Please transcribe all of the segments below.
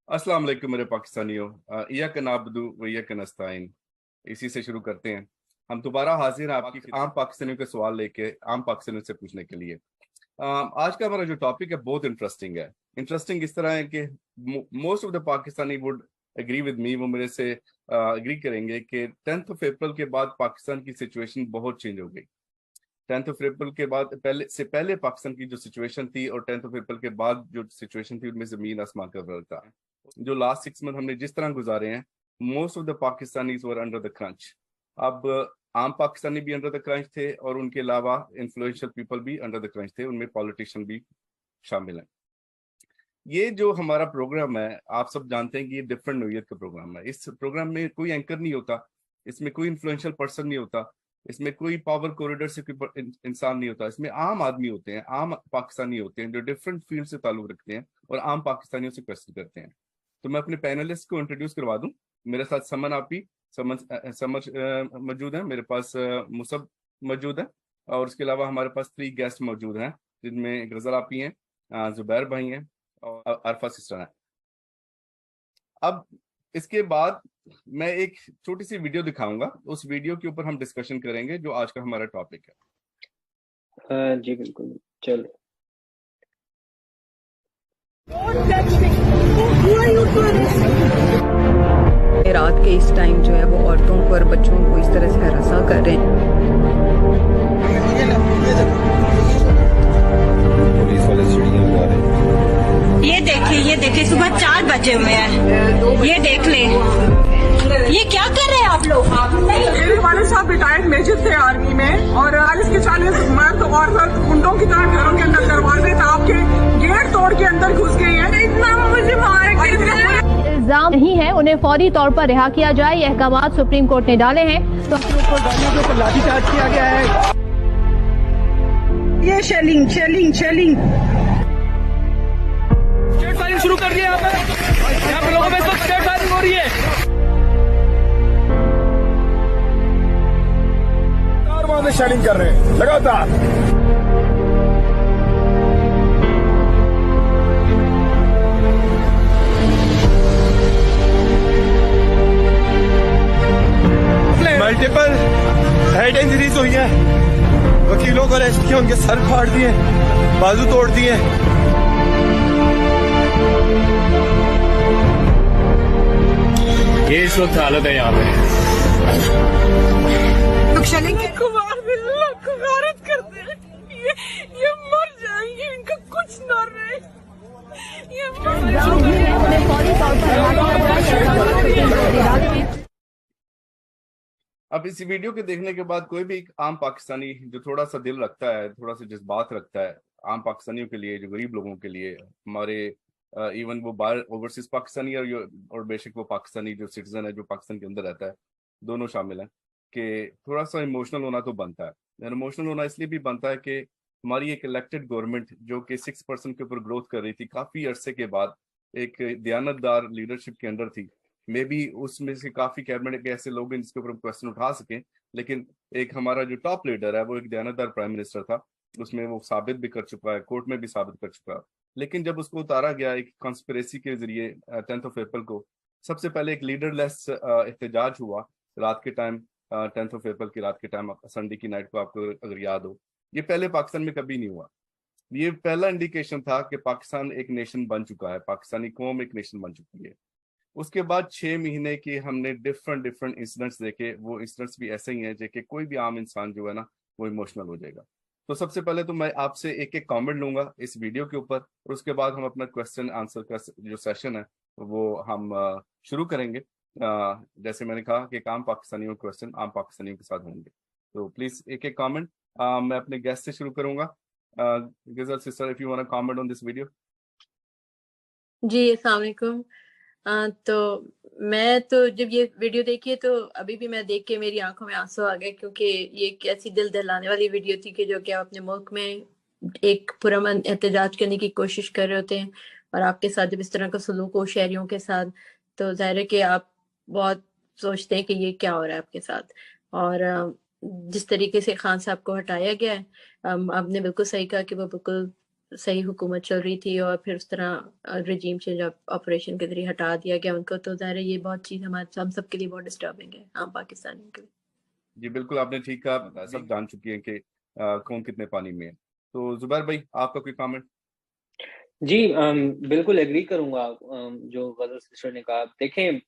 अस्सलाम वालेकुम मेरे पाकिस्तानियों, इय्याक नाबुदु व इय्याक नस्ताईन। इसी से शुरू करते हैं। हम दोबारा हाजिर हैं आपकी आम पाकिस्तानियों के सवाल लेके आम पाकिस्तानियों से पूछने के लिए। आज का हमारा जो टॉपिक है बहुत इंटरेस्टिंग है। इंटरेस्टिंग इस तरह है कि most of the Pakistani would agree with me, वो मेरे से एग्री करेंगे कि 10th ऑफ अप्रैल के बाद पाकिस्तान की सिचुएशन बहुत चेंज हो गई। 10th ऑफ अप्रैल के बाद पहले पाकिस्तान की जो सिचुएशन थी और 10th ऑफ अप्रैल के बाद जो सिचुएशन थी उनमें जमीन आसमान का फर्क था। जो लास्ट 6 मंथ हमने जिस तरह गुजारे हैं, most of the Pakistanis were under the crunch. अब आम पाकिस्तानी भी अंडर द क्रंच थे और उनके अलावा इन्फ्लुएंशियल पीपल भी अंडर द क्रंच थे, उनमें पॉलिटिशियन भी शामिल हैं। ये जो हमारा प्रोग्राम है, आप सब जानते हैं कि ये डिफरेंट नोयत का प्रोग्राम है। इस प्रोग्राम में कोई एंकर नहीं होता, इसमें कोई इन्फ्लुएंशियल पर्सन नहीं होता, इसमें कोई पावर कॉरिडोर से कोई इंसान नहीं होता। इसमें आम आदमी होते हैं, आम पाकिस्तानी होते हैं जो डिफरेंट फील्ड से ताल्लुक रखते हैं और आम पाकिस्तानियों से क्वेश्चन करते हैं। तो मैं अपने पैनलिस्ट को इंट्रोड्यूस करवा दूं। मेरे साथ समन आपी समझ मौजूद है, मेरे पास मुसब मौजूद है और उसके अलावा हमारे पास 3 गेस्ट मौजूद हैं, जिनमें गजल आपी हैं, जुबैर भाई हैं और अरफा सिस्टर हैं। अब इसके बाद मैं एक छोटी सी वीडियो दिखाऊंगा, उस वीडियो के ऊपर हम डिस्कशन करेंगे जो आज का हमारा टॉपिक है। जी बिल्कुल, चलो। रात के इस टाइम जो है वो औरतों को और बच्चों को इस तरह से हरासा कर रहे हैं। पुलिस वाले सीढ़ियां उठा रहे हैं। ये देखिए सुबह 4 बजे हुए हैं, ये देख ले, ये क्या कर रहे हैं आप लोग? मेरे वाले साहब रिटायर्ड मेजर थे आर्मी में और 40 मर्द औरत गुंडों की तरह घरों के अंदर दरवाजे ताप के गेट तोड़ के अंदर घुस गए हैं। इतना मुझे इल्जाम नहीं है, उन्हें फौरी तौर पर रिहा किया जाए, ये अहकाम सुप्रीम कोर्ट ने डाले हैं। तो के ऊपर लाठीचार्ज किया गया है। ये शेलिंग स्टेट फायरिंग शुरू कर दिया यहाँ पे लोगों में तो स्टेट फायरिंग हो रही है। शेलिंग कर रहे हैं लगातार। मल्टीपल हेड इंजरीज हुई है, वकीलों को अरेस्ट किया, उनके सर फाड़ दिए, बाजू तोड़ दिए। ये इस वक्त हालत है यहाँ पे। गारत करते हैं, ये मर जाएंगे, इनका कुछ ना रहे, ये उन्हें फौरी तौर पर अब इस वीडियो के देखने के बाद कोई भी एक आम पाकिस्तानी जो थोड़ा सा दिल रखता है, थोड़ा सा जज्बात रखता है आम पाकिस्तानियों के लिए, जो गरीब लोगों के लिए, हमारे इवन वो बाहर ओवरसीज पाकिस्तानी और बेशक वो पाकिस्तानी जो सिटीजन है जो पाकिस्तान के अंदर रहता है, दोनों शामिल हैं, कि थोड़ा सा इमोशनल होना तो बनता है। इमोशनल होना इसलिए भी बनता है कि हमारी एक इलेक्टेड गवर्नमेंट जो कि 6% के ऊपर ग्रोथ कर रही थी, काफ़ी अरसे के बाद एक दयानतदार लीडरशिप के अंडर थी। मे बी उसमें से काफ़ी कैबिनेट के ऐसे लोग हैं जिसके ऊपर हम क्वेश्चन उठा सकें, लेकिन एक हमारा जो टॉप लीडर है वो एक दयानतदार प्राइम मिनिस्टर था, उसमें वो साबित भी कर चुका है, कोर्ट में भी साबित कर चुका है। लेकिन जब उसको उतारा गया एक कॉन्स्पिरेसी के जरिए 10th ऑफ अप्रैल को, सबसे पहले एक लीडरलेस एहतजाज हुआ रात के टाइम, 10th ऑफ अप्रैल की रात के टाइम, संडे की नाइट को, आपको अगर याद हो। ये पहले पाकिस्तान में कभी नहीं हुआ। ये पहला इंडिकेशन था कि पाकिस्तान एक नेशन बन चुका है, पाकिस्तानी कौम एक नेशन बन चुकी है। उसके बाद 6 महीने की हमने डिफरेंट इंसिडेंट्स देखे। वो इंसिडेंट्स भी ऐसे ही हैं कि कोई भी आम इंसान जो है ना वो इमोशनल हो जाएगा। तो सबसे पहले तो मैं आपसे एक कमेंट लूंगा इस वीडियो के ऊपर और उसके बाद हम अपना क्वेश्चन आंसर का जो सेशन है वो हम शुरू करेंगे। जैसे मैंने कहा कि आम पाकिस्तानियों के क्वेश्चन आम पाकिस्तानियों के साथ होंगे, तो प्लीज एक कमेंट। मैं अपने गेस्ट से शुरू करूंगा। Ghazal sister, if you want to comment on this video. जी अस्सलाम वालेकुम। तो मैं तो जब ये वीडियो देखी तो अभी भी मैं देख के मेरी आंखों में आंसू आ गए, क्योंकि ये एक ऐसी दिल दहलाने वाली वीडियो थी कि जो कि आप अपने मुल्क में एक पुरअमन एहतजाज करने की कोशिश कर रहे होते हैं और आपके साथ जब इस तरह का सलूक हो शहरियों के साथ, तो जाहिर है कि आप बहुत सोचते हैं कि ये क्या हो रहा है आपके साथ। और जिस तरीके से खान साहब को हटाया गया है, आपने बिल्कुल सही कहा कि वो बिल्कुल صحیح حکومت چل رہی تھی اور پھر اس طرح رجیم چینج آپریشن کے ذریعے ہٹا دیا گیا ان کو، تو ظاہر ہے یہ بہت چیز ہم سب کے لیے بہت ڈسٹربنگ ہے، عام پاکستانیوں کے لیے۔ جی بالکل آپ نے ٹھیک کہا، سب جان چکی ہیں کہ کون کتنے پانی میں ہے۔ تو زبیر بھائی آپ کا کوئی کامنٹ؟ جی بالکل ایگری کروں گا جو غزل سسٹر نے کہا۔ دیکھیں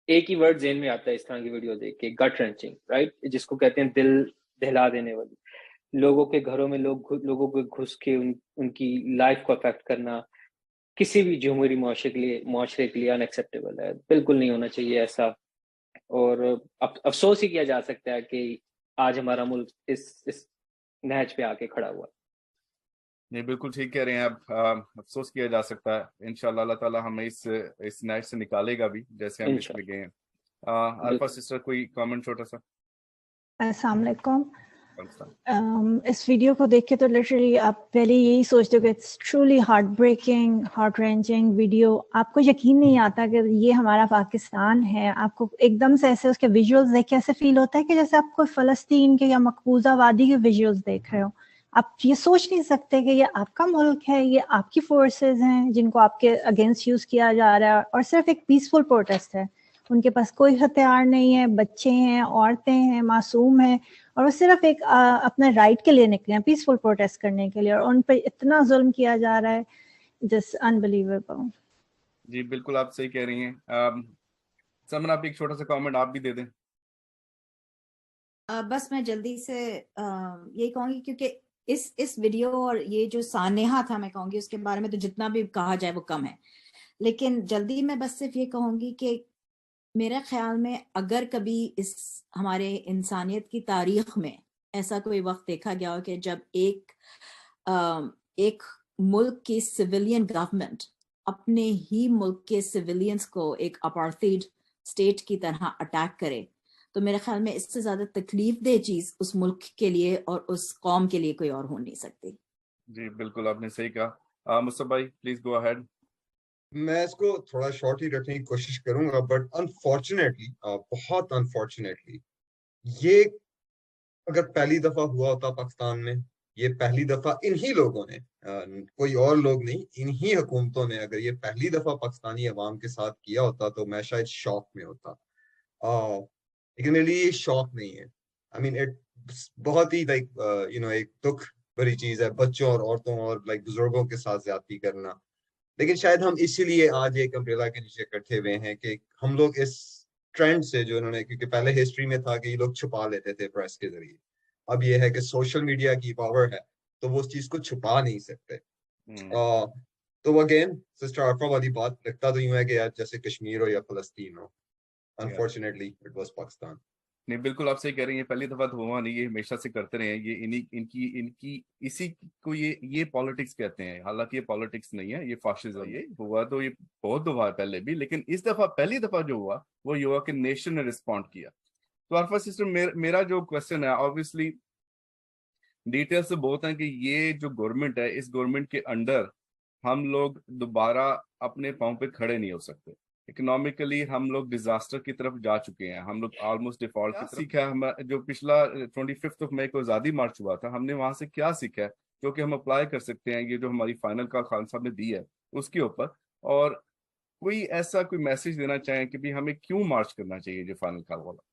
ایک ہی ورڈ ذہن میں آتا ہے اس طرح کی ویڈیو دیکھ کے، گٹ رینچنگ، رائٹ، جس کو کہتے ہیں دل دہلا دینے والی۔ لوگوں کے گھروں میں لوگوں کو گھس کے ان کی لائف کو افیکٹ کرنا کسی بھی جمہوری معاشرے کے لیے ان ایکسیپٹیبل ہے، بالکل نہیں ہونا چاہیے ایسا۔ اور افسوس ہی کیا جا سکتا ہے کہ آج ہمارا ملک اس نہج پہ آ کے کھڑا ہوا۔ نہیں بالکل ٹھیک کہہ رہے ہیں آپ، افسوس کیا جا سکتا ہے۔ انشاءاللہ اللہ تعالیٰ ہمیں اس نہج سے نکالے گا بھی، جیسے ہم اس میں گئے ہیں۔ عارفہ سسٹر کوئی کامنٹ چھوٹا سا؟ السلام علیکم۔ اس ویڈیو کو دیکھ کے تو لٹرلی آپ پہلے یہی سوچتے ہو کہ it's truly heart breaking, heart wrenching video. آپ کو یقین نہیں آتا کہ یہ ہمارا پاکستان ہے۔ آپ کو ایک دم سے ایسے اس کے ویژولز دیکھ کے ایسے فیل ہوتا ہے کہ جیسے آپ کوئی فلسطین کے یا مقبوضہ وادی کے ویژولز دیکھ رہے ہو۔ آپ یہ سوچ نہیں سکتے کہ یہ آپ کا ملک ہے، یہ آپ کی فورسز ہیں جن کو آپ کے اگینسٹ یوز کیا جا رہا ہے، اور صرف ایک پیسفل پروٹیسٹ ہے۔ ان کے پاس کوئی ہتھیار نہیں ہے، بچے ہیں، عورتیں ہیں، معصوم ہیں، اور وہ صرف ایک اپنے رائٹ کے لیے نکلے ہیں، پیسفل پروٹیسٹ کرنے کے لیے، اور ان پہ اتنا ظلم کیا جا رہا ہے، جس انبلیویبل۔ جی بالکل آپ صحیح کہہ رہی ہیں۔ سمن آپ ایک چھوٹا سا کامنٹ آپ بھی دے دیں۔ بس میں جلدی سے یہی کہوں گی، کیونکہ اس ویڈیو اور یہ جو سانحہ تھا میں کہوں گی اس کے بارے میں تو جتنا بھی کہا جائے وہ کم ہے، لیکن جلدی میں بس صرف یہ کہوں گی کہ میرے خیال میں اگر کبھی اس ہمارے انسانیت کی تاریخ میں ایسا کوئی وقت دیکھا گیا ہو کہ جب ایک ملک کی سویلین گورنمنٹ اپنے ہی ملک کے سویلینز کو ایک اپارتھائڈ اسٹیٹ کی طرح اٹیک کرے، تو میرے خیال میں اس سے زیادہ تکلیف دہ چیز اس ملک کے لیے اور اس قوم کے لیے کوئی اور ہو نہیں سکتی۔ جی بالکل آپ نے صحیح کہا۔ مصطفیٰ بھائی پلیز گو اہیڈ۔ میں اس کو تھوڑا شارٹ ہی رکھنے کی کوشش کروں گا، بٹ انفارچونیٹلی، بہت انفارچونیٹلی، یہ اگر پہلی دفعہ ہوا ہوتا پاکستان میں، یہ پہلی دفعہ انہی لوگوں نے، کوئی اور لوگ نہیں، انہی حکومتوں نے اگر یہ پہلی دفعہ پاکستانی عوام کے ساتھ کیا ہوتا تو میں شاید شوق میں ہوتا، لیکن میرے لیے یہ شوق نہیں ہے۔ آئی مین بہت ہی ایک دکھ بھری چیز ہے بچوں اور عورتوں اور بزرگوں کے ساتھ زیادتی کرنا، لیکن شاید ہم اسی لیے آج ایک امبریلا کے نیچے اکٹھے ہوئے ہیں کہ ہم لوگ اس ٹرینڈ سے جو انہوں نے، کیونکہ پہلے ہسٹری میں تھا کہ یہ لوگ چھپا لیتے تھے پریس کے ذریعے، اب یہ ہے کہ سوشل میڈیا کی پاور ہے تو وہ اس چیز کو چھپا نہیں سکتے۔ تو اگین سسٹر عارفہ والی بات، لگتا تو یوں ہے کہ جیسے کشمیر ہو یا فلسطین ہو، انفارچونیٹلی اٹ واز پاکستان۔ نہیں بالکل آپ صحیح کہہ رہے ہیں، یہ پہلی دفعہ تو ہوا نہیں، یہ ہمیشہ سے کرتے رہے ہیں، یہ ان کی اسی کو یہ پالیٹکس کہتے ہیں، حالانکہ یہ پالیٹکس نہیں ہے، یہ فاشزم۔ یہ ہوا تو یہ بہت دفعہ پہلے بھی، لیکن اس دفعہ پہلی دفعہ جو ہوا وہ یہ ہوا کہ نیشن نے رسپونڈ کیا۔ تو عارفہ سسٹر میرا جو کوشچن ہے، آبویسلی ڈیٹیل سے بہت ہیں کہ یہ جو گورنمنٹ ہے، اس گورنمنٹ کے انڈر ہم لوگ دوبارہ اپنے پاؤں پہ کھڑے نہیں ہو سکتے۔ اکنامکلی ہم لوگ ڈیزاسٹر کی طرف جا چکے ہیں، ہم لوگ آلموسٹ ڈیفالٹ کی طرف سیکھا ہے۔ جو پچھلا 25 مئی کو آزادی مارچ ہوا تھا، ہم نے وہاں سے کیا سیکھا ہے جو کہ ہم اپلائی کر سکتے ہیں یہ جو ہماری فائنل کا خان صاحب نے دی ہے اس کے اوپر، اور کوئی ایسا کوئی میسج دینا چاہیں کہ بھی ہمیں کیوں مارچ کرنا چاہیے جو فائنل کال والا؟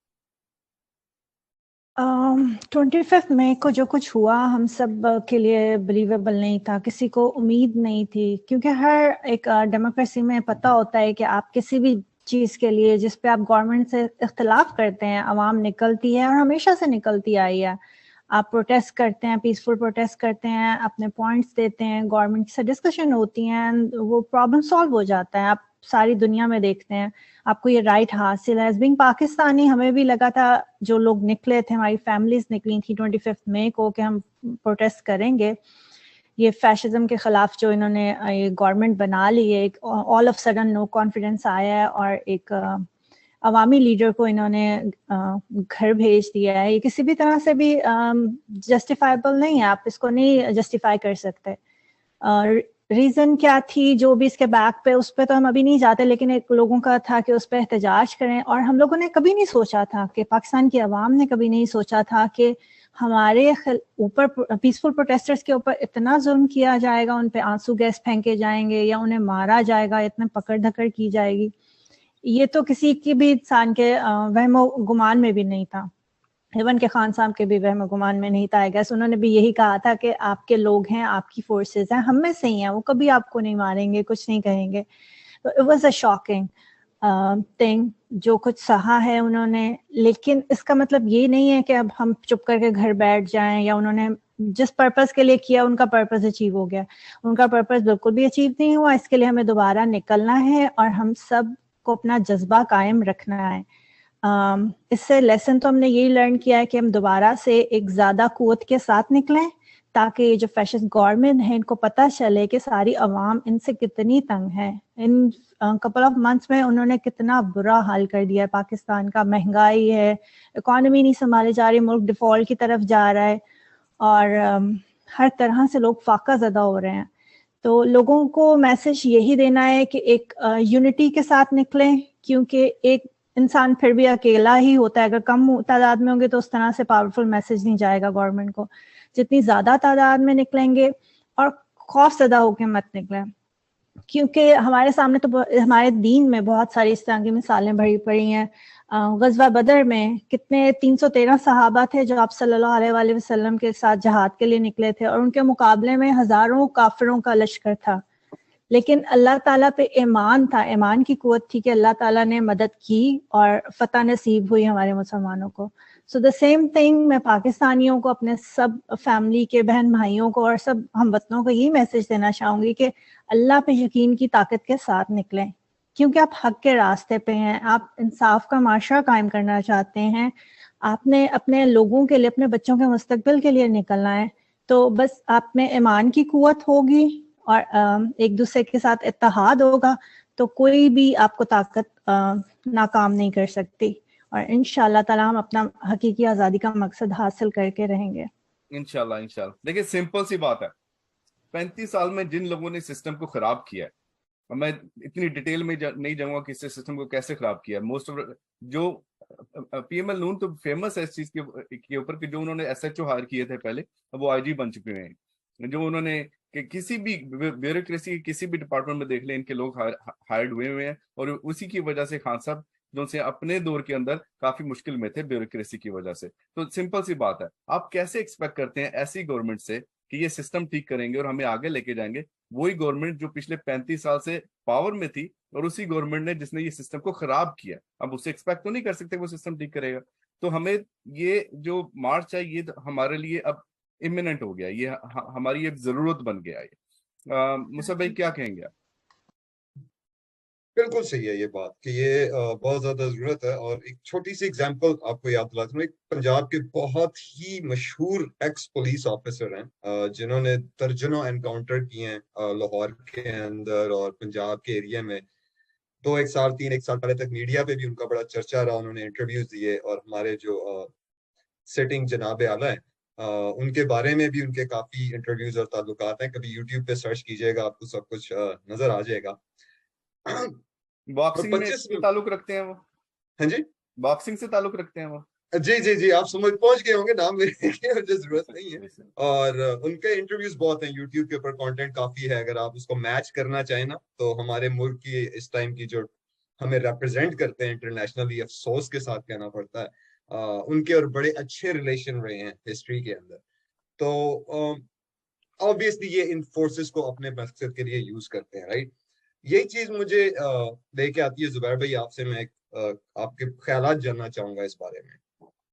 25 مئی کو جو کچھ ہوا ہم سب کے لیے بلیویبل نہیں تھا، کسی کو امید نہیں تھی، کیونکہ ہر ایک ڈیموکریسی میں پتہ ہوتا ہے کہ آپ کسی بھی چیز کے لیے جس پہ آپ گورنمنٹ سے اختلاف کرتے ہیں، عوام نکلتی ہے اور ہمیشہ سے نکلتی آئی ہے۔ آپ پروٹیسٹ کرتے ہیں، پیسفل پروٹیسٹ کرتے ہیں، اپنے پوائنٹس دیتے ہیں، گورنمنٹ سے ڈسکشن ہوتی ہیں، وہ پرابلم سالو ہو جاتا ہے۔ آپ ساری دنیا میں دیکھتے ہیں، آپ کو یہ رائٹ حاصل ہے۔ ایز بینگ پاکستانی ہمیں بھی لگا تھا، جو لوگ نکلے تھے، ہماری فیملیز نکلی تھیں 25 مئی کو، کہ ہم پروٹیسٹ کریں گے یہ فیشزم کے خلاف جو انہوں نے یہ گورنمنٹ بنا لی ہے۔ ایک all of sudden no confidence آیا ہے اور ایک عوامی لیڈر کو انہوں نے گھر بھیج دیا ہے۔ یہ کسی بھی طرح سے بھی جسٹیفائبل نہیں ہے، آپ اس کو نہیں جسٹیفائی کر سکتے۔ ریزن کیا تھی جو بھی اس کے بیک پہ، اس پہ تو ہم ابھی نہیں جاتے، لیکن ایک لوگوں کا تھا کہ اس پہ احتجاج کریں، اور ہم لوگوں نے کبھی نہیں سوچا تھا کہ پاکستان کی عوام نے کبھی نہیں سوچا تھا کہ ہمارے اوپر پیسفل پروٹیسٹرز کے اوپر اتنا ظلم کیا جائے گا, ان پہ آنسو گیس پھینکے جائیں گے یا انہیں مارا جائے گا, اتنا پکڑ دھکڑ کی جائے گی, یہ تو کسی کی بھی انسان کے وہم و گمان میں بھی نہیں تھا. ایون کہ خان صاحب کے بھی وہم و گمان میں نہیں تھا. آئی گیس انہوں نے بھی یہی کہا تھا کہ آپ کے لوگ ہیں, آپ کی فورسز ہیں, ہم میں سے ہی ہیں, وہ کبھی آپ کو نہیں ماریں گے, کچھ نہیں کہیں گے. It was a shocking thing جو کچھ سہا ہے انہوں نے. لیکن اس کا مطلب یہ نہیں ہے کہ اب ہم چپ کر کے گھر بیٹھ جائیں, یا انہوں نے جس پرپز کے لیے کیا ان کا پرپز اچیو ہو گیا. ان کا پرپز بالکل بھی اچیو نہیں ہوا. اس کے لیے ہمیں دوبارہ نکلنا ہے اور ہم سب کو اپنا جذبہ قائم رکھنا ہے. اس سے لیسن تو ہم نے یہی لرن کیا ہے کہ ہم دوبارہ سے ایک زیادہ قوت کے ساتھ نکلیں, تاکہ یہ جو فیشسٹ گورنمنٹ ہے ان کو پتہ چلے کہ ساری عوام ان سے کتنی تنگ ہے. ان کپل آف منتھس میں انہوں نے کتنا برا حال کر دیا ہے پاکستان کا. مہنگائی ہے, اکانومی نہیں سنبھالے جا رہی, ملک ڈیفالٹ کی طرف جا رہا ہے, اور ہر طرح سے لوگ فاقہ زدہ ہو رہے ہیں. تو لوگوں کو میسج یہی دینا ہے کہ ایک یونٹی کے ساتھ نکلیں, کیونکہ ایک انسان پھر بھی اکیلا ہی ہوتا ہے. اگر کم تعداد میں ہوں گے تو اس طرح سے پاورفل میسج نہیں جائے گا گورنمنٹ کو. جتنی زیادہ تعداد میں نکلیں گے, اور خوف زدہ ہو کے مت نکلیں, کیونکہ ہمارے سامنے تو ہمارے دین میں بہت ساری اس طرح کی مثالیں بھری پڑی ہیں. غزوہ بدر میں کتنے 313 صحابہ تھے جو آپ صلی اللہ علیہ وآلہ وسلم کے ساتھ جہاد کے لیے نکلے تھے, اور ان کے مقابلے میں ہزاروں کافروں کا لشکر تھا. لیکن اللہ تعالیٰ پہ ایمان تھا, ایمان کی قوت تھی کہ اللہ تعالیٰ نے مدد کی اور فتح نصیب ہوئی ہمارے مسلمانوں کو. سو دا سیم تھنگ, میں پاکستانیوں کو, اپنے سب فیملی کے بہن بھائیوں کو اور سب ہم وطنوں کو یہی میسج دینا چاہوں گی کہ اللہ پہ یقین کی طاقت کے ساتھ نکلیں, کیونکہ آپ حق کے راستے پہ ہیں, آپ انصاف کا معاشرہ قائم کرنا چاہتے ہیں, آپ نے اپنے لوگوں کے لیے, اپنے بچوں کے مستقبل کے لیے نکلنا ہے. تو بس آپ میں ایمان کی قوت ہوگی اور ایک دوسرے کے ساتھ اتحاد ہوگا تو کوئی بھی آپ کو طاقت ناکام نہیں کر سکتی, اور انشاءاللہ تعالی ہم اپنا حقیقی آزادی کا مقصد حاصل کر کے رہیں گے انشاءاللہ. انشاءاللہ دیکھیں سمپل سی بات ہے, 35 سال میں جن لوگوں نے سسٹم کو خراب کیا ہے, میں اتنی ڈیٹیل میں نہیں جاؤں گا کہ اس سسٹم کو کیسے خراب کیا ہے. موسٹ آف جو پی ایم ایل نون تو فیمس ہے اس چیز کے اوپر کہ جو انہوں نے ایس ایچ او ہائر کیے تھے پہلے, اب وہ آئی جی بن چکے ہیں. جو انہوں نے کہ کسی بھی بیوروکریسی کسی بھی ڈپارٹمنٹ میں دیکھ لیں, ان کے لوگ ہائرڈ ہوئے ہیں, اور اسی کی وجہ سے خان صاحب جو سے اپنے دور کے اندر کافی مشکل میں تھے بیوروکریسی کی وجہ سے. تو سمپل سی بات ہے, آپ کیسے ایکسپیکٹ کرتے ہیں ایسی گورنمنٹ سے کہ یہ سسٹم ٹھیک کریں گے اور ہمیں آگے لے کے جائیں گے؟ وہی گورنمنٹ جو پچھلے 35 سال سے پاور میں تھی, اور اسی گورنمنٹ نے جس نے یہ سسٹم کو خراب کیا. اب اسے ایکسپیکٹ تو نہیں کر سکتے وہ سسٹم ٹھیک کرے گا. تو ہمیں یہ جو مارچ ہے یہ ہمارے لیے اب امیوننٹ ہو گیا, یہ ہماری ایک ضرورت بن گیا ہے. مصعب بھائی کیا کہیں گے آپ؟ بالکل صحیح ہے یہ بات کہ یہ بہت زیادہ ضرورت ہے. اور ایک چھوٹی سی ایگزامپل آپ کو یاد دلاتا ہوں. ایک پنجاب کے بہت ہی مشہور ایکس پولیس آفیسر ہیں جنہوں نے درجنوں انکاؤنٹر کیے ہیں لاہور کے اندر اور پنجاب کے ایریا میں. 1 سال 3 سال پہلے تک میڈیا پہ بھی ان کا بڑا چرچا رہا, انہوں نے انٹرویوز دیے, اور ہمارے جو سٹنگ جناب اعلیٰ ہیں ان کے بارے میں بھی ان کے کافی انٹرویوز اور تعلقات ہیں. کبھی یوٹیوب پہ سرچ کیجئے گا, آپ کو سب کچھ نظر آ جائے گا. باکسنگ سے تعلق رکھتے ہیں وہ؟ ہاں جی, باکسنگ سے تعلق رکھتے ہیں وہ؟ جی آپ سمجھ پہنچ گئے ہوں گے, نام لینے کی مجھے ضرورت نہیں ہے. اور ان کے انٹرویوز بہت ہیں یوٹیوب کے اوپر, کانٹینٹ کافی ہے. اگر آپ اس کو میچ کرنا چاہیں نا تو ہمارے ملک کی اس ٹائم کی جو ہمیں ریپرزینٹ کرتے ہیں انٹرنیشنلی, افسوس کے ساتھ کہنا پڑتا ہے, ان کے اور بڑے اچھے ریلیشن رہے ہیں ہسٹری کے اندر. تو obviously یہ ان فورسز کو اپنے مقصد کے لیے یوز کرتے ہیں, رائٹ. یہی چیز مجھے لے کے آتی ہے زبیر بھائی, آپ سے میں آپ کے خیالات جاننا چاہوں گا اس بارے میں.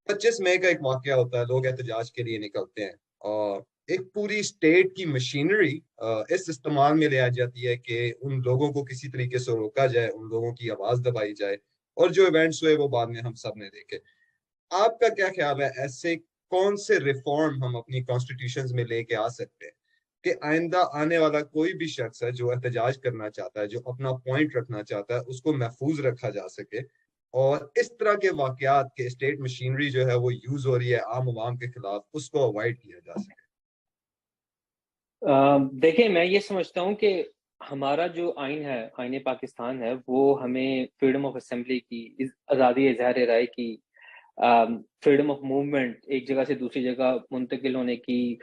25 مئی کا ایک واقعہ ہوتا ہے, لوگ احتجاج کے لیے نکلتے ہیں, اور ایک پوری اسٹیٹ کی مشینری اس استعمال میں لے آ جاتی ہے کہ ان لوگوں کو کسی طریقے سے روکا جائے, ان لوگوں کی آواز دبائی جائے, اور جو ایونٹس ہوئے وہ بعد میں ہم سب نے دیکھے. آپ کا کیا خیال ہے, ایسے کون سے ریفارم ہم اپنی کانسٹیٹیوشنز میں لے کے آ سکتے ہیں کہ آئندہ آنے والا کوئی بھی شخص ہے جو احتجاج کرنا چاہتا ہے, جو اپنا پوائنٹ رکھنا چاہتا ہے, اس کو محفوظ رکھا جا سکے, اور اس طرح کے واقعات کے اسٹیٹ مشینری جو ہے وہ یوز ہو رہی ہے عام عوام کے خلاف, اس کو اوائڈ کیا جا سکے؟ دیکھیں میں یہ سمجھتا ہوں کہ ہمارا جو آئین ہے, آئین پاکستان ہے, وہ ہمیں فریڈم آف اسمبلی کی, آزادی اظہار رائے کی फ्रीडम ऑफ मूवमेंट, एक जगह से दूसरी जगह मुंतकिल होने की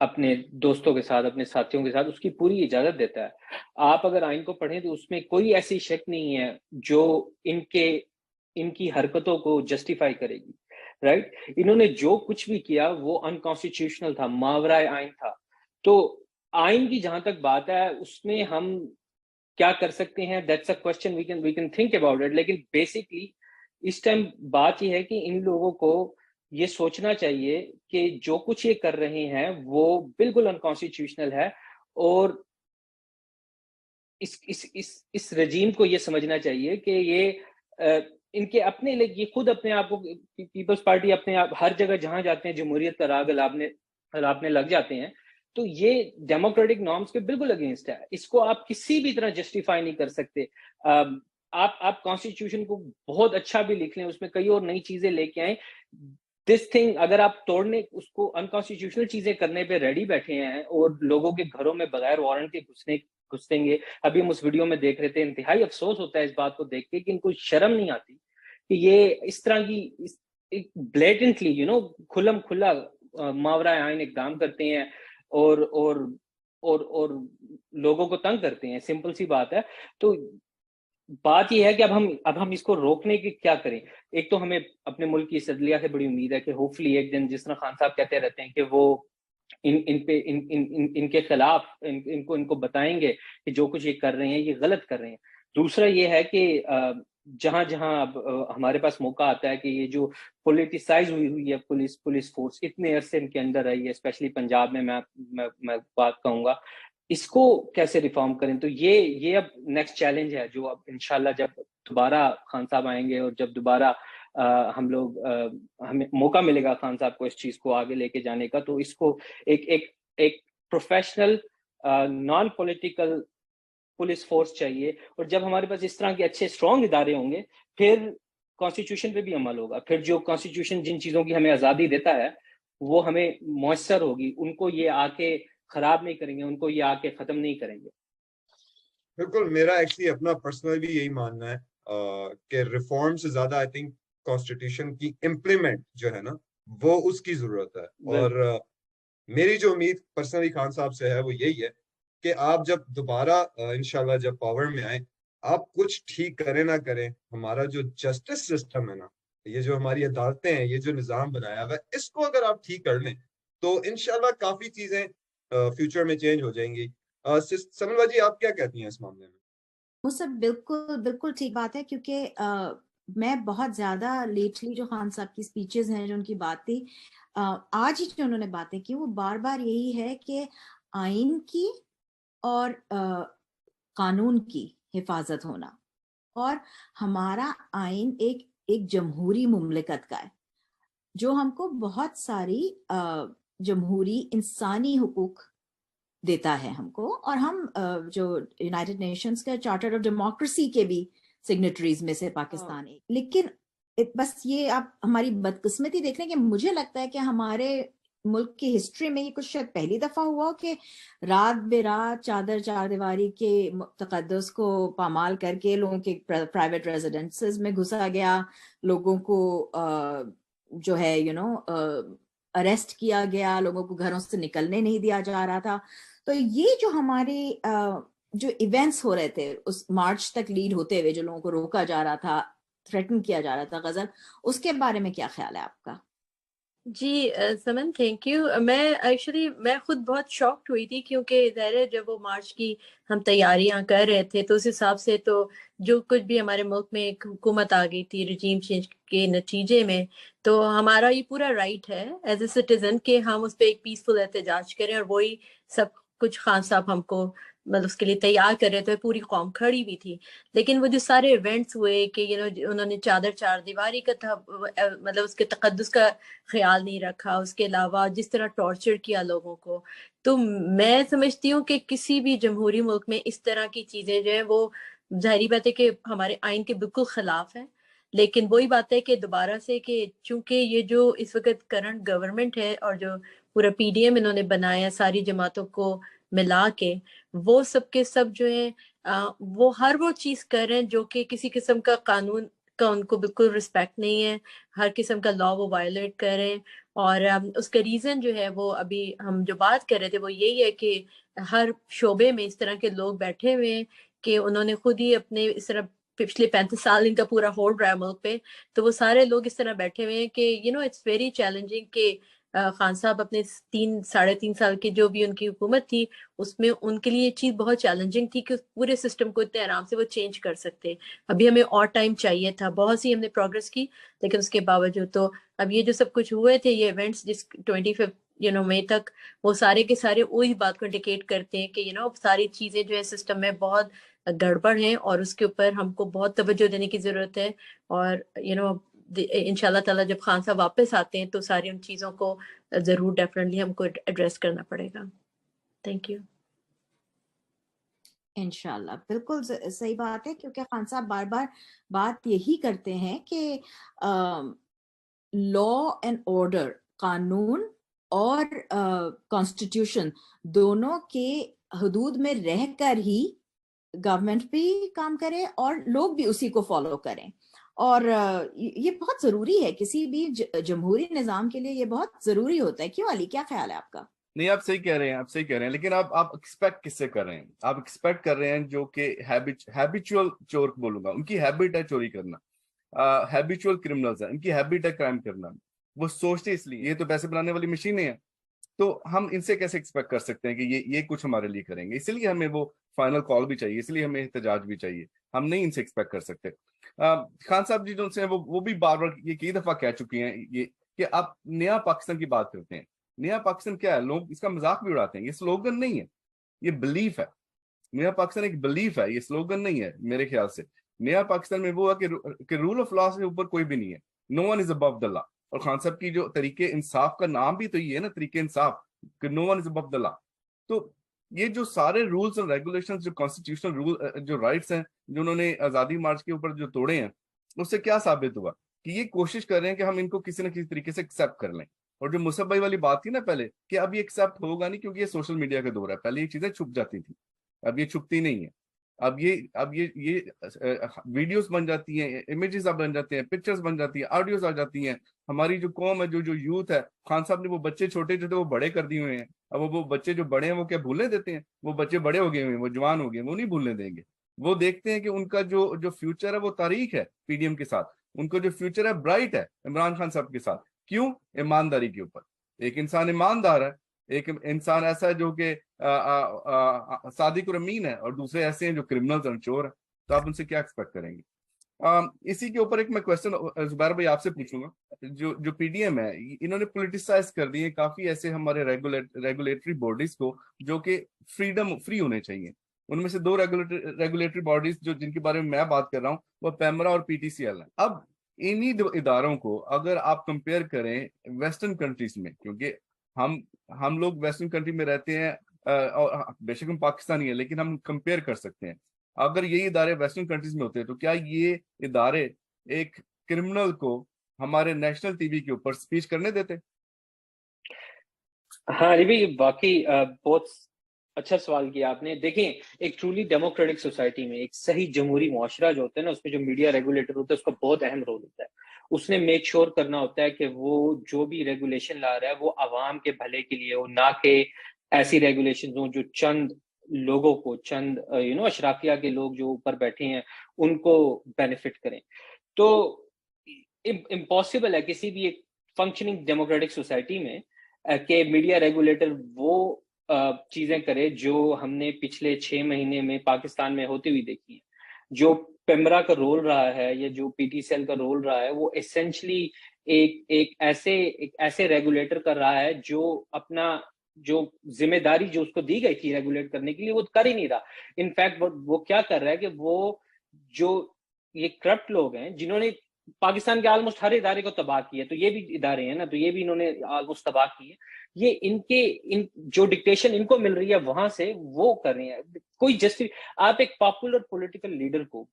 अपने दोस्तों के साथ, अपने साथियों के साथ, उसकी पूरी इजाजत देता है। आप अगर आइन को पढ़ें तो उसमें कोई ऐसी शक नहीं है जो इनकी हरकतों को जस्टिफाई करेगी, राइट? इन्होंने जो कुछ भी किया वो अनकॉन्स्टिट्यूशनल था, मावराए आइन था। तो आइन की जहां तक बात है उसमें हम क्या कर सकते हैं, that's a question we can think about it. लेकिन बेसिकली इस टाइम बात यह है कि इन लोगों को ये सोचना चाहिए कि जो कुछ ये कर रहे हैं वो बिल्कुल अनकॉन्स्टिट्यूशनल है, और इस रजीम को ये समझना चाहिए कि ये इनके अपने लिए, ये खुद अपने आप को, पीपल्स पार्टी अपने आप हर जगह जहां जाते हैं जमहूरियत का राग अलापने लग जाते हैं, तो ये डेमोक्रेटिक नॉर्म्स के बिल्कुल अगेंस्ट है। इसको आप किसी भी तरह जस्टिफाई नहीं कर सकते। आप कॉन्स्टिट्यूशन को बहुत अच्छा भी लिख लें, उसमें कई और नई चीजें लेके आए, दिस थिंग अगर आप तोड़ने, उसको अनकॉन्स्टिट्यूशनल चीजें करने पे रेडी बैठे हैं और लोगों के घरों में बगैर वारंट के घुसेंगे। अभी हम उस वीडियो में देख रहे थे, इंतहाई अफसोस होता है इस बात को देख के कि इनको शर्म नहीं आती कि ये इस तरह की ब्लेटेंटली खुल्लम खुल्ला मावरा आइन इकदाम करते हैं और लोगों को तंग करते हैं। सिंपल सी बात है। तो बात यह है कि अब हम इसको रोकने की क्या करें। एक तो हमें अपने मुल्क की अदलिया से बड़ी उम्मीद है कि होपफुली एक दिन, जिस तरह खान साहब कहते रहते हैं कि वो इनके खिलाफ इनको बताएंगे कि जो कुछ ये कर रहे हैं ये गलत कर रहे हैं। दूसरा ये है कि जहां जहां अब हमारे पास मौका आता है कि ये जो पॉलिटिसाइज हुई है पुलिस फोर्स इतने अरसे इनके अंदर रही है, स्पेशली पंजाब में मैं बात कहूंगा, इसको कैसे रिफॉर्म करें। तो ये अब नेक्स्ट चैलेंज है जो अब इंशाल्लाह जब दोबारा खान साहब आएंगे और जब दोबारा हमें मौका मिलेगा खान साहब को इस चीज को आगे लेके जाने का, तो इसको एक professional non political police force चाहिए। और जब हमारे पास इस तरह के अच्छे स्ट्रॉन्ग इदारे होंगे फिर कॉन्स्टिट्यूशन पे भी अमल होगा। फिर जो कॉन्स्टिट्यूशन जिन चीजों की हमें आजादी देता है वो हमें मुयस्सर होगी, उनको ये आके खराब नहीं करेंगे, उनको ये आके खत्म नहीं करेंगे। बिल्कुल, मेरा एक्चुअली अपना पर्सनल भी यही मानना है कि रिफॉर्म से ज्यादा आई थिंक कॉन्स्टिट्यूशन की इम्प्लीमेंट जो है ना वो उसकी जरूरत है। और मेरी जो उम्मीद पर्सनली खान साहब से है वो यही है कि आप जब दोबारा इंशाल्लाह जब पावर में आए, आप कुछ ठीक करें ना करें, हमारा जो जस्टिस सिस्टम है ना, ये जो हमारी अदालतें हैं, ये जो निज़ाम बनाया हुआ है, इसको अगर आप ठीक कर लें तो इंशाल्लाह काफी चीजें फ्यूचर में चेंज हो जाएंगी। समीवा जी, आप क्या कहती हैं इस मामले में? वो सब बिल्कुल ठीक बात है, क्योंकि मैं बहुत ज्यादा लेटली जो खान साहब की स्पीचेस हैं, जो उनकी बात थी, आज ही जो उन्होंने बातें की, वो बार बार यही है कि आइन की और कानून की हिफाजत होना, और हमारा आइन एक जमहूरी मुमलिकत का है जो हमको बहुत सारी जमहूरी इंसानी हुकूक देता है हमको, और हम जो यूनाइटेड नेशंस का चार्टर ऑफ डेमोक्रेसी के भी सिग्नेटरीज में से पाकिस्तान है। लेकिन बस ये आप हमारी बदकिस्मती देख रहे हैं कि मुझे लगता है कि हमारे मुल्क की हिस्ट्री में ये कुछ शायद पहली दफा हुआ हो कि रात बेरात चार दीवारी के तकद्दुस को पामाल करके लोगों के प्राइवेट रेजिडेंसेस में घुसा गया, लोगों को जो है अरेस्ट किया गया, लोगों को घरों से निकलने नहीं दिया जा रहा था। तो ये जो हमारे जो इवेंट्स हो रहे थे उस मार्च तक लीड होते हुए, जो लोगों को रोका जा रहा था, थ्रेटन किया जा रहा था गजल, उसके बारे में क्या ख्याल है आपका? जी समन, थैंक यू। मैं खुद बहुत शॉक्ड हुई थी, क्योंकि ज़ाहिर है जब वो मार्च की हम तैयारियां कर रहे थे तो उस हिसाब से तो जो कुछ भी हमारे मुल्क में एक हुकूमत आ गई थी रजीम चेंज के नतीजे में, तो हमारा ये पूरा राइट है एज ए सिटीजन कि हम उस पर एक पीसफुल एहतजाज करें, और वही सब कुछ खान साहब हमको मतलब उसके लिए तैयार कर रहे थे, पूरी कौम खड़ी भी थी। लेकिन वो जो सारे इवेंट्स हुए कि उन्होंने चार दीवारी का था, मतलब उसके तकद्दुस का ख्याल नहीं रखा, उसके अलावा जिस तरह टॉर्चर किया लोगों को, तो मैं समझती हूँ कि किसी भी जमहूरी मुल्क में इस तरह की चीजें जो है वो जाहिर बात है कि हमारे आइन के बिल्कुल खिलाफ है। लेकिन वही बात है कि दोबारा से कि चूंकि ये जो इस वक्त करंट गवर्नमेंट है और जो पूरा पीडीएम इन्होंने बनाया सारी जमातों को मिला के, वो सब के सब जो है वो हर वो चीज कर रहे हैं जो कि किसी किस्म का कानून का उनको बिल्कुल रिस्पेक्ट नहीं है, हर किस्म का लॉ वो वायलेट कर रहे हैं। और उसका रीज़न जो है वो अभी हम जो बात कर रहे थे वो यही है कि हर शोबे में इस तरह के लोग बैठे हुए हैं कि उन्होंने खुद ही अपने इस तरह पिछले 35 साल इनका पूरा होल्ड रहा है मुल्क पे, तो वो सारे लोग इस तरह बैठे हुए हैं कि इट्स वेरी चैलेंजिंग कि खान साहब अपने 3-3.5 साल की जो भी उनकी हुकूमत थी उसमें उनके लिए ये चीज़ बहुत चैलेंजिंग थी कि उस पूरे सिस्टम को इतने आराम से वो चेंज कर सकते। अभी हमें और टाइम चाहिए था, बहुत सी हमने प्रोग्रेस की, लेकिन उसके बावजूद तो अब ये जो सब कुछ हुए थे ये इवेंट्स जिस 25 मई तक, वो सारे के सारे वही बात को इंडिकेट करते हैं कि सारी चीज़ें जो है सिस्टम में बहुत गड़बड़ हैं और उसके ऊपर हमको बहुत तवज्जो देने की ज़रूरत है। और इंशाल्लाह ताला जब खान साहब वापस आते हैं तो सारी उन चीज़ों को ज़रूर डेफिनेटली हमको एड्रेस करना पड़ेगा। Thank you. इंशाल्लाह, बिल्कुल सही बात है, क्योंकि खान साहब बार बार बात यही करते हैं कि लॉ एंड ऑर्डर, कानून और कॉन्स्टिट्यूशन दोनों के हदूद में रहकर ही गवर्नमेंट भी काम करे और लोग भी उसी को फॉलो करें। और ये बहुत जरूरी है, किसी भी जमहूरी निजाम के लिए ये बहुत जरूरी होता है। क्यों अली, क्या ख्याल है आपका? नहीं, आप सही कह रहे हैं, आप सही कह रहे हैं, लेकिन आप एक्सपेक्ट किससे कर रहे हैं? आप एक्सपेक्ट कर रहे हैं जो कि हैबिचुअल चोर बोलूंगा, उनकी हैबिट है चोरी करना, हैबिचुअल क्रिमिनल्स है, इनकी हैबिट है क्राइम करना, वो सोचते इसलिए ये तो पैसे बनाने वाली मशीनें हैं, तो हम इनसे कैसे एक्सपेक्ट कर सकते हैं कि ये कुछ हमारे लिए करेंगे? इसलिए हमें वो फाइनल कॉल भी चाहिए, इसलिए हमें एहतजाज भी चाहिए, हम नहीं इनसे एक्सपेक्ट कर सकते। खान साहब जी जो हैं वो भी बार बार ये कई दफा कह चुकी हैं ये कि आप नया पाकिस्तान की बात करते हैं। नया पाकिस्तान क्या है? लोग इसका मजाक भी उड़ाते हैं, ये स्लोगन नहीं है, ये बिलीफ है। नया पाकिस्तान एक बिलीफ है, ये स्लोगन नहीं है मेरे ख्याल से। नया पाकिस्तान में वो है कि रूल ऑफ लॉ से ऊपर कोई भी नहीं है, no one is above the law. और खान साहब की जो तरीके इंसाफ का नाम भी तो ये है ना, तरीके इंसाफ, कि no one is above the law. तो ये जो सारे रूल्स और रेगुलेशंस, जो कॉन्स्टिट्यूशनल रूल, जो राइट्स हैं जो उन्होंने आजादी मार्च के ऊपर जो तोड़े हैं, उससे क्या साबित हुआ कि ये कोशिश कर रहे हैं कि हम इनको किसी न किसी तरीके से एक्सेप्ट कर लें। और जो मुसब भाई वाली बात थी ना पहले कि अब ये एक्सेप्ट होगा नहीं क्योंकि ये सोशल मीडिया का दौर है, पहले ये चीजें छुप जाती थी, अब ये छुपती नहीं है। अब ये वीडियोस बन जाती हैं, इमेजेस अब बन जाते हैं, पिक्चर्स बन जाती हैं, ऑडियोस आ जाती हैं। हमारी जो कौम है, जो यूथ है, खान साहब ने वो बच्चे छोटे जो थे वो बड़े कर दिए हुए हैं। अब वो बच्चे जो बड़े हैं वो क्या भूलने देते हैं? वो बच्चे बड़े हो गए हुए हैं, वो जवान हो गए, वो नहीं भूलने देंगे। वो देखते हैं कि उनका जो फ्यूचर है वो तारीख है पीडीएम के साथ, उनको जो फ्यूचर है ब्राइट है इमरान खान साहब के साथ। क्यों? ईमानदारी के ऊपर। एक इंसान ईमानदार है, एक इंसान ऐसा है जो कि सादिक और अमीन है, और दूसरे ऐसे हैं जो क्रिमिनल्स और चोर है। तो आप उनसे क्या एक्सपेक्ट करेंगे? इसी के ऊपर एक मैं क्वेश्चन जुबैर भाई आपसे पूछूंगा। जो पीडीएम है, इन्होंने पॉलिटिसाइज कर दिए काफी ऐसे हमारे रेगुलेटरी बॉडीज को जो कि फ्री होने चाहिए। उनमें से दो रेगुलेटरी बॉडीज जिनके बारे में मैं बात कर रहा हूँ वो पैमरा और पीटीसीएल है। अब इन्हीं दो इदारों को अगर आप कंपेयर करें वेस्टर्न कंट्रीज में, क्योंकि हम लोग वेस्टर्न कंट्री में रहते हैं और बेशक हम पाकिस्तानी है, लेकिन हम कंपेयर कर सकते हैं। अगर ये इदारे वेस्टर्न कंट्रीज में होते हैं तो क्या ये इदारे एक क्रिमिनल को हमारे नेशनल टीवी के ऊपर स्पीच करने देते? हाँ अली भाई, वाकई बहुत अच्छा सवाल किया आपने। देखें, एक ट्रूली डेमोक्रेटिक सोसाइटी में एक सही जमहूरी मुआशरा जो होता है ना, उसमें जो मीडिया रेगुलेटर होता है उसका बहुत अहम रोल होता है। उसने मेक श्योर करना होता है कि वो जो भी रेगुलेशन ला रहा है वो आवाम के भले के लिए हो, ना कि ऐसी रेगुलेशन हो जो चंद लोगों को, चंद अशराफिया के लोग जो ऊपर बैठे हैं उनको बेनिफिट करें। तो इम्पॉसिबल है किसी भी एक फंक्शनिंग डेमोक्रेटिक सोसाइटी में कि मीडिया रेगुलेटर वो चीजें करे जो हमने पिछले 6 महीने में पाकिस्तान में होती हुई देखी है। जो पेमरा का रोल रहा है या जो पीटीसीएल का रोल रहा है, वो एसेंशली एक ऐसे रेगुलेटर कर रहा है जो अपना जो जिम्मेदारी जो उसको दी गई थी रेगुलेट करने के लिए वो कर ही नहीं रहा। इनफैक्ट वो क्या कर रहा है कि वो जो ये करप्ट लोग हैं जिन्होंने पाकिस्तान के ऑलमोस्ट हर इदारे को तबाह किया, तो ये भी इदारे हैं ना, तो ये भी इन्होंने ऑलमोस्ट तबाह किए। ये इन जो डिक्टेशन इनको मिल रही है वहां से वो कर रहे हैं। कोई आप एक पॉपुलर पॉलिटिकल लीडर को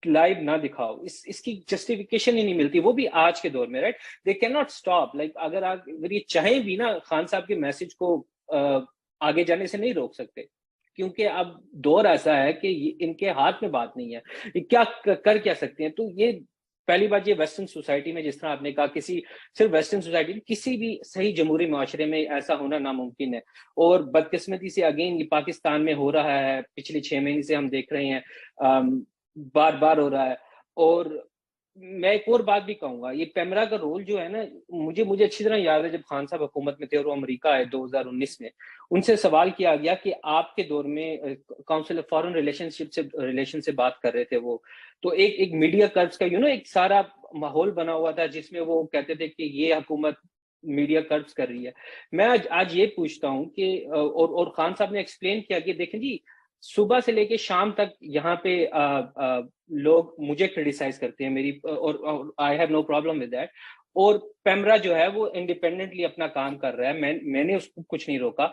लाइव ना दिखाओ, इसकी जस्टिफिकेशन ही नहीं मिलती, वो भी आज के दौर में, right? They can not stop. Like अगर ये चाहें भी ना, खान साहब के मैसेज को आगे जाने से नहीं रोक सकते, क्योंकि अब दौर ऐसा है कि इनके हाथ में बात नहीं है, क्या कर क्या सकते हैं। तो ये पहली बात ये वेस्टर्न सोसाइटी में, जिस तरह आपने कहा, सिर्फ वेस्टर्न सोसाइटी में, किसी भी सही जमहूरी माशरे में ऐसा होना नामुमकिन है। और बदकिस्मती से अगेन ये पाकिस्तान में हो रहा है, पिछले 6 महीने से हम देख रहे हैं, बार बार हो रहा है। और मैं एक और बात भी कहूंगा, ये पैमरा का रोल जो है ना, मुझे अच्छी तरह याद है जब खान साहब हुकूमत में थे और वो अमेरिका आए 2019 में, उनसे सवाल किया गया कि आपके दौर में काउंसिल ऑफ फॉरेन रिलेशन से बात कर रहे थे वो, तो एक मीडिया कर्व्स का एक सारा माहौल बना हुआ था जिसमें वो कहते थे कि ये हुकूमत मीडिया कर्व्स कर रही है। मैं आज ये पूछता हूँ कि और खान साहब ने एक्सप्लेन किया कि देखें जी, सुबह से लेके शाम तक यहाँ पे लोग मुझे क्रिटिसाइज करते हैं मेरी, और I have no problem with that, और पैमरा जो है वो इंडिपेंडेंटली अपना काम कर रहा है, मैंने उसको कुछ नहीं रोका।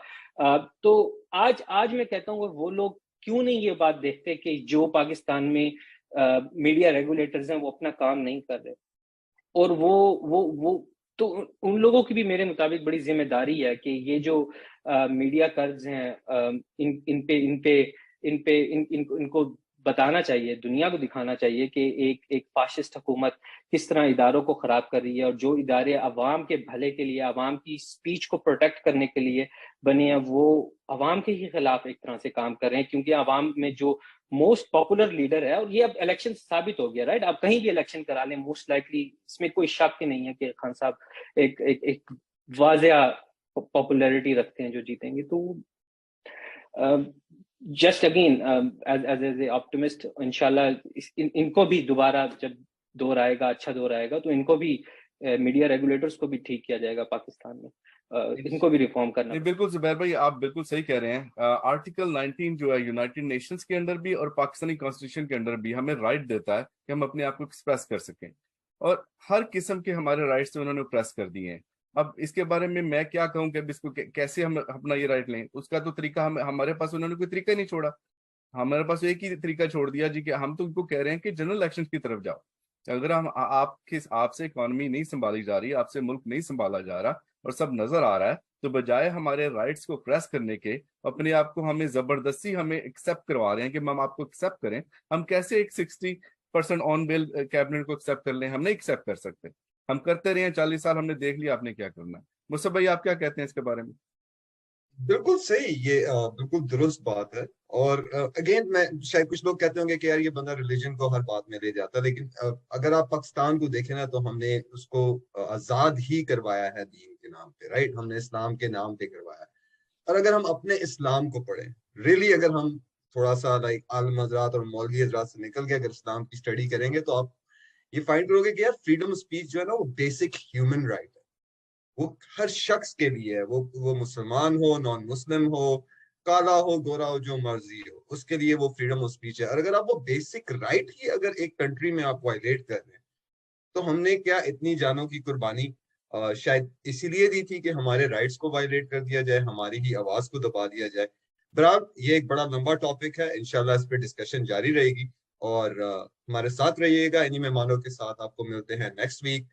तो आज मैं कहता हूँ, वो लोग क्यों नहीं ये बात देखते कि जो पाकिस्तान में मीडिया रेगुलेटर्स हैं वो अपना काम नहीं कर रहे, और वो तो उन लोगों की भी मेरे मुताबिक बड़ी जिम्मेदारी है कि ये जो मीडिया कर्व्स हैं इनको बताना चाहिए, दुनिया को दिखाना चाहिए कि एक फाशिस्ट हुकूमत किस तरह इदारों को खराब कर रही है, और जो इदारे अवाम के भले के लिए, अवाम की स्पीच को प्रोटेक्ट करने के लिए बने हैं, वो अवाम के ही खिलाफ एक तरह से काम कर रहे हैं। क्योंकि अवाम में जो मोस्ट पॉपुलर लीडर है, और ये अब इलेक्शन साबित हो गया, राइट, आप कहीं भी इलेक्शन करा लें, मोस्ट लाइकली इसमें कोई शक ही नहीं है कि खान साहब एक वाज़ेह पॉपुलैरिटी रखते हैं जो जीतेंगे। तो just again as a optimist, इंशाल्लाह इनको भी दोबारा जब दौर आएगा, अच्छा दौर आएगा, तो इनको भी मीडिया रेगुलेटर्स को भी ठीक किया जाएगा पाकिस्तान में, इनको भी रिफॉर्म करना। बिल्कुल जुबैर भाई, आप बिल्कुल सही कह रहे हैं। आर्टिकल 19 जो है यूनाइटेड नेशंस के अंदर भी और पाकिस्तानी कॉन्स्टिट्यूशन के अंदर भी हमें राइट देता है कि हम अपने आप को एक्सप्रेस कर सकें, और हर किस्म के हमारे राइट्स उन्होंने प्रेस कर दिए हैं। अब इसके बारे में मैं क्या कहूँ कि अब इसको कैसे हम अपना ये राइट लें, उसका तो तरीका हमारे पास उन्होंने कोई तरीका ही नहीं छोड़ा। हमारे पास एक ही तरीका छोड़ दिया जी कि हम तो उनको कह रहे हैं कि जनरल इलेक्शन की तरफ जाओ। अगर हम आपसे इकोनॉमी नहीं संभाली जा रही, आपसे मुल्क नहीं संभाला जा रहा और सब नजर आ रहा है, तो बजाय हमारे राइट्स को प्रेस करने के, अपने आप को हमें जबरदस्ती हमें एक्सेप्ट करवा रहे हैं कि हम आपको एक्सेप्ट करें। हम कैसे एक 60% ऑन बेल कैबिनेट को एक्सेप्ट कर लें? हम नहीं एक्सेप्ट कर सकते। हम करते रहे 40 साल, हमने देख लिया आपने क्या करना है। मुस्तफा भाई, आप क्या कहते हैं इसके बारे में? बिल्कुल सही, ये बिल्कुल दुरुस्त बात है। और अगेन मैं शायद कुछ लोग कहते होंगे कि यार ये बंदा रिलीजन को हर बात में ले जाता है, लेकिन अगर आप पाकिस्तान को देखें ना, तो हमने उसको आजाद ही करवाया है दीन के नाम पे, राइट, हमने इस्लाम के नाम पे करवाया। और अगर हम अपने इस्लाम को पढ़ें, रियली अगर हम थोड़ा सा लाइक आलम हजरात और मौलवी हजरात से निकल के अगर इस्लाम की स्टडी करेंगे, तो आप ये फाइंड करोगे कि यार फ्रीडम ऑफ स्पीच जो है ना, वो बेसिक ह्यूमन राइट है, वो हर शख्स के लिए है, वो मुसलमान हो, नॉन मुस्लिम हो, काला हो, गोरा हो, जो मर्जी हो, उसके लिए वो फ्रीडम ऑफ स्पीच है। और अगर आप वो बेसिक राइट ही अगर एक कंट्री में आप वायलेट कर रहे हैं, तो हमने क्या इतनी जानों की कुर्बानी शायद इसीलिए दी थी कि हमारे राइट्स को वायलेट कर दिया जाए, हमारी ही आवाज को दबा दिया जाए। बहरहाल ये एक बड़ा लंबा टॉपिक है, इंशाल्लाह इस पर डिस्कशन जारी रहेगी, और हमारे साथ रहिएगा। इन्हीं मेहमानों के साथ आपको मिलते हैं नेक्स्ट वीक।